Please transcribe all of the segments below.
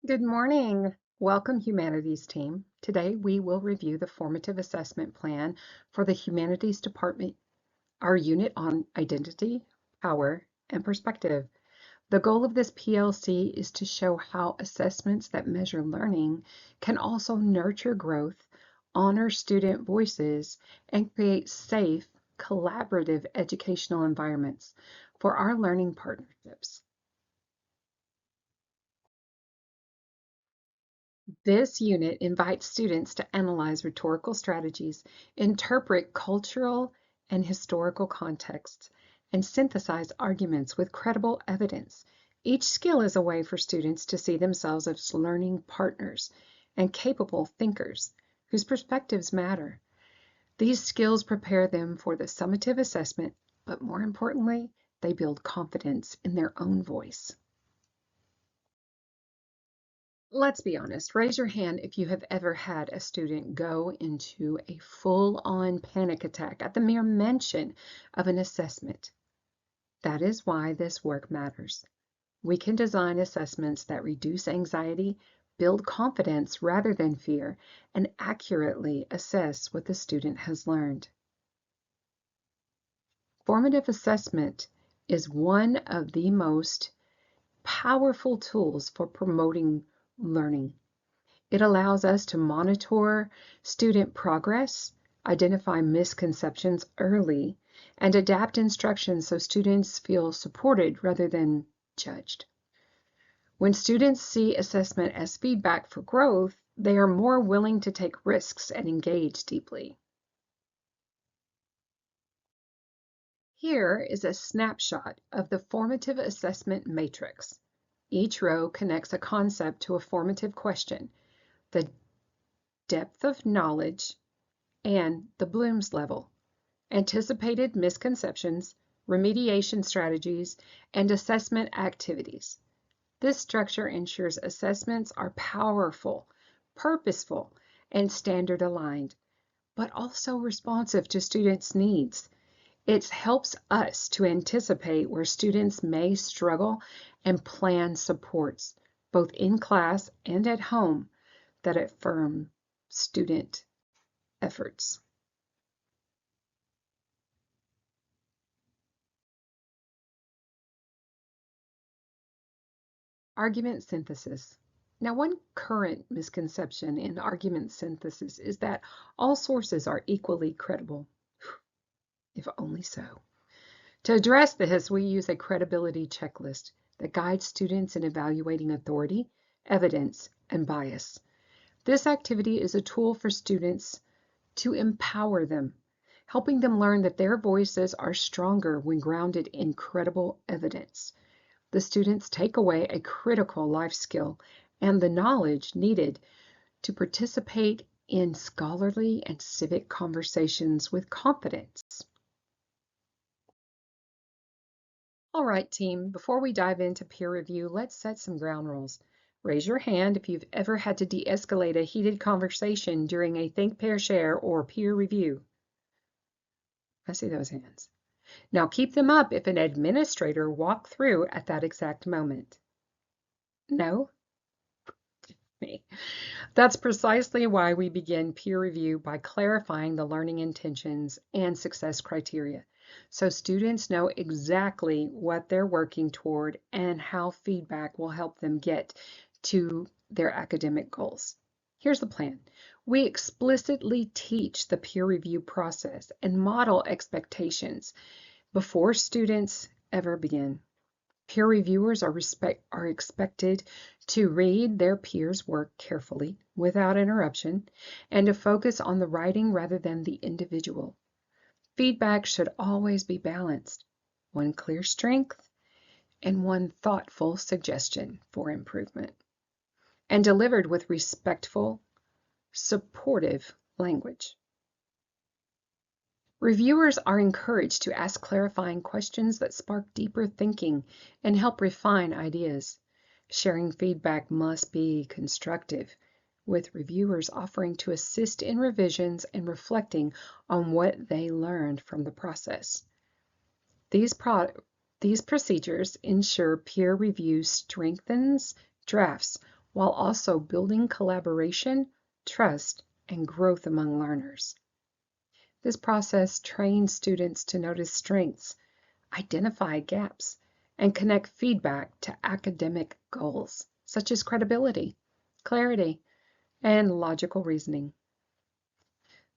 Good morning. Welcome, Humanities team. Today we will review the formative assessment plan for the Humanities Department, our unit on identity, power, and perspective. The goal of this PLC is to show how assessments that measure learning can also nurture growth, honor student voices, and create safe, collaborative educational environments for our learning partnerships. This unit invites students to analyze rhetorical strategies, interpret cultural and historical contexts, and synthesize arguments with credible evidence. Each skill is a way for students to see themselves as learning partners and capable thinkers whose perspectives matter. These skills prepare them for the summative assessment, but more importantly, they build confidence in their own voice. Let's be honest, raise your hand if you have ever had a student go into a full-on panic attack at the mere mention of an assessment. That is why this work matters. We can design assessments that reduce anxiety, build confidence rather than fear, and accurately assess what the student has learned. Formative assessment is one of the most powerful tools for promoting learning. It allows us to monitor student progress, identify misconceptions early, and adapt instruction so students feel supported rather than judged. When students see assessment as feedback for growth, they are more willing to take risks and engage deeply. Here is a snapshot of the formative assessment matrix. Each row connects a concept to a formative question. The depth of knowledge, and the Bloom's level, anticipated misconceptions, remediation strategies, and assessment activities. This structure ensures assessments are powerful, purposeful, and standard aligned, but also responsive to students' needs. It helps us to anticipate where students may struggle and plan supports, both in class and at home, that affirm student efforts. Argument synthesis. Now, one current misconception in argument synthesis is that all sources are equally credible. If only so. To address this, we use a credibility checklist that guides students in evaluating authority, evidence, and bias. This activity is a tool for students to empower them, helping them learn that their voices are stronger when grounded in credible evidence. The students take away a critical life skill and the knowledge needed to participate in scholarly and civic conversations with confidence. All right, team, before we dive into peer review, let's set some ground rules. Raise your hand if you've ever had to de-escalate a heated conversation during a think, pair, share, or peer review. I see those hands. Now keep them up if an administrator walked through at that exact moment. No? Me. That's precisely why we begin peer review by clarifying the learning intentions and success criteria, so students know exactly what they're working toward and how feedback will help them get to their academic goals. Here's the plan. We explicitly teach the peer review process and model expectations before students ever begin. Peer reviewers are expected to read their peers' work carefully, without interruption, and to focus on the writing rather than the individual. Feedback should always be balanced, one clear strength and one thoughtful suggestion for improvement, and delivered with respectful, supportive language. Reviewers are encouraged to ask clarifying questions that spark deeper thinking and help refine ideas. Sharing feedback must be constructive, with reviewers offering to assist in revisions and reflecting on what they learned from the process. These procedures ensure peer review strengthens drafts while also building collaboration, trust, and growth among learners. This process trains students to notice strengths, identify gaps, and connect feedback to academic goals, such as credibility, clarity, and logical reasoning.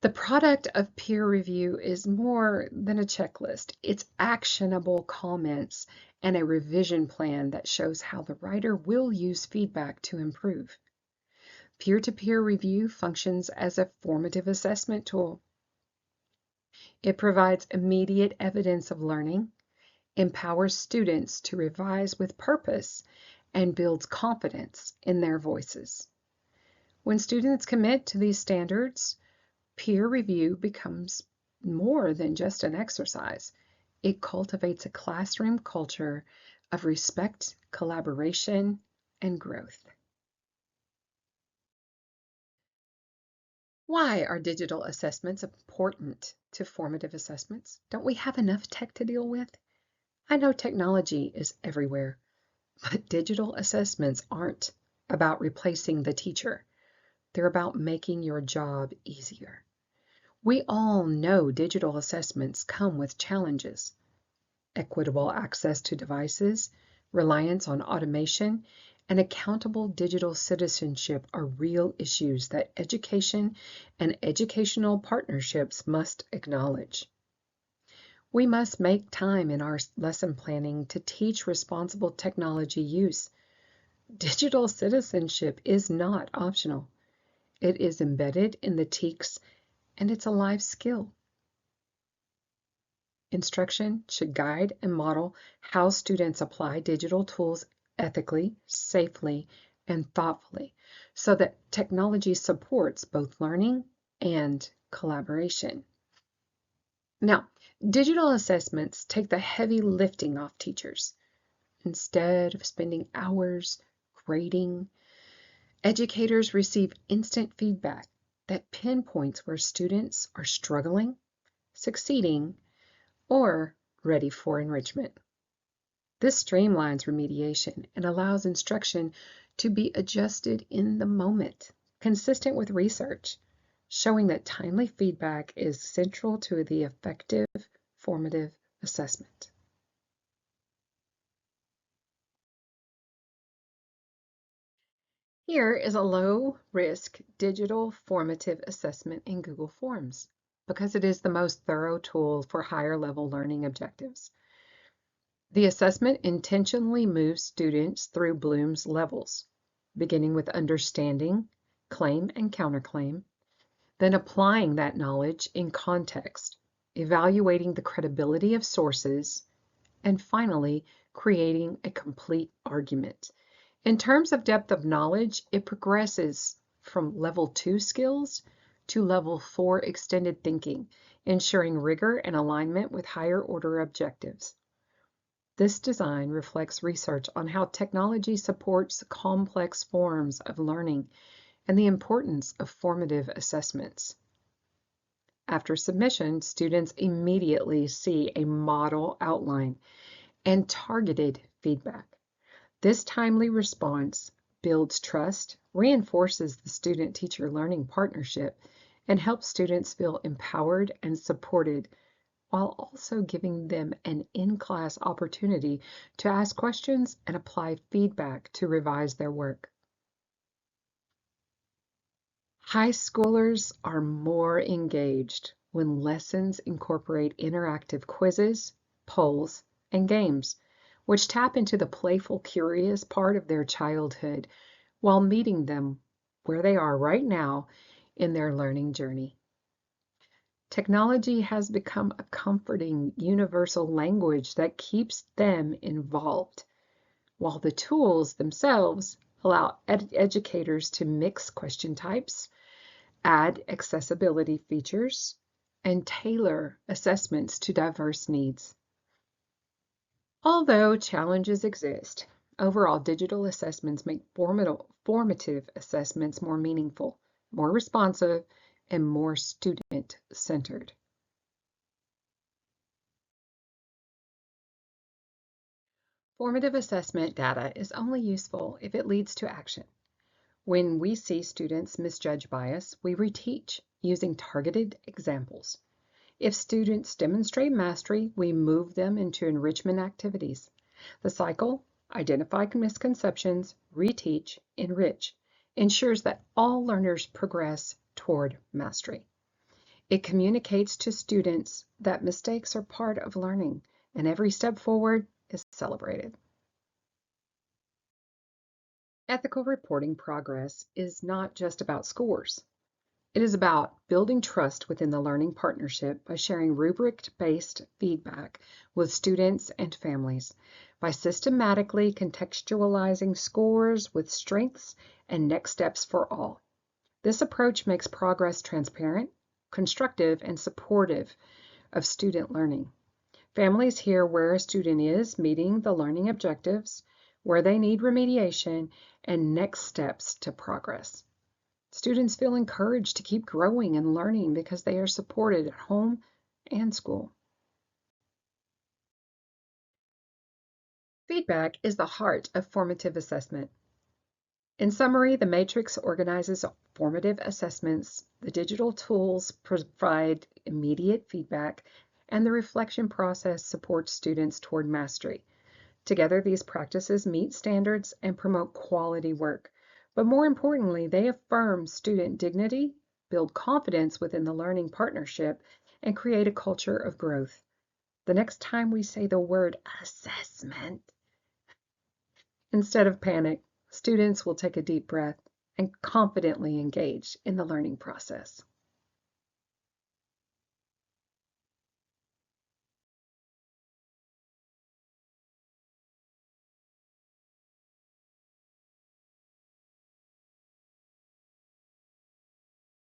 The product of peer review is more than a checklist. It's actionable comments and a revision plan that shows how the writer will use feedback to improve. Peer-to-peer review functions as a formative assessment tool. It provides immediate evidence of learning, empowers students to revise with purpose, and builds confidence in their voices. When students commit to these standards, peer review becomes more than just an exercise. It cultivates a classroom culture of respect, collaboration, and growth. Why are digital assessments important to formative assessments? Don't we have enough tech to deal with? I know technology is everywhere, but digital assessments aren't about replacing the teacher. They're about making your job easier. We all know digital assessments come with challenges. Equitable access to devices, reliance on automation, and accountable digital citizenship are real issues that education and educational partnerships must acknowledge. We must make time in our lesson planning to teach responsible technology use. Digital citizenship is not optional. It is embedded in the TEKS, and it's a life skill. Instruction should guide and model how students apply digital tools ethically, safely, and thoughtfully, so that technology supports both learning and collaboration. Now, digital assessments take the heavy lifting off teachers. Instead of spending hours grading, educators receive instant feedback that pinpoints where students are struggling, succeeding, or ready for enrichment. This streamlines remediation and allows instruction to be adjusted in the moment, consistent with research, showing that timely feedback is central to the effective formative assessment. Here is a low-risk digital formative assessment in Google Forms because it is the most thorough tool for higher-level learning objectives. The assessment intentionally moves students through Bloom's levels, beginning with understanding, claim and counterclaim, then applying that knowledge in context, evaluating the credibility of sources, and finally creating a complete argument. In terms of depth of knowledge, it progresses from level 2 skills to level 4 extended thinking, ensuring rigor and alignment with higher order objectives. This design reflects research on how technology supports complex forms of learning and the importance of formative assessments. After submission, students immediately see a model outline and targeted feedback. This timely response builds trust, reinforces the student-teacher learning partnership, and helps students feel empowered and supported, while also giving them an in-class opportunity to ask questions and apply feedback to revise their work. High schoolers are more engaged when lessons incorporate interactive quizzes, polls, and games, which tap into the playful, curious part of their childhood while meeting them where they are right now in their learning journey. Technology has become a comforting, universal language that keeps them involved, while the tools themselves allow educators to mix question types, add accessibility features, and tailor assessments to diverse needs. Although challenges exist, overall digital assessments make formative assessments more meaningful, more responsive, and more student-centered. Formative assessment data is only useful if it leads to action. When we see students misjudge bias, we reteach using targeted examples. If students demonstrate mastery, we move them into enrichment activities. The cycle, identify misconceptions, reteach, enrich, ensures that all learners progress toward mastery. It communicates to students that mistakes are part of learning and every step forward is celebrated. Ethical reporting progress is not just about scores. It is about building trust within the learning partnership by sharing rubric-based feedback with students and families, by systematically contextualizing scores with strengths and next steps for all. This approach makes progress transparent, constructive, and supportive of student learning. Families hear where a student is meeting the learning objectives, where they need remediation, and next steps to progress. Students feel encouraged to keep growing and learning because they are supported at home and school. Feedback is the heart of formative assessment. In summary, the matrix organizes formative assessments, the digital tools provide immediate feedback, and the reflection process supports students toward mastery. Together, these practices meet standards and promote quality work. But more importantly, they affirm student dignity, build confidence within the learning partnership, and create a culture of growth. The next time we say the word assessment, instead of panic, students will take a deep breath and confidently engage in the learning process.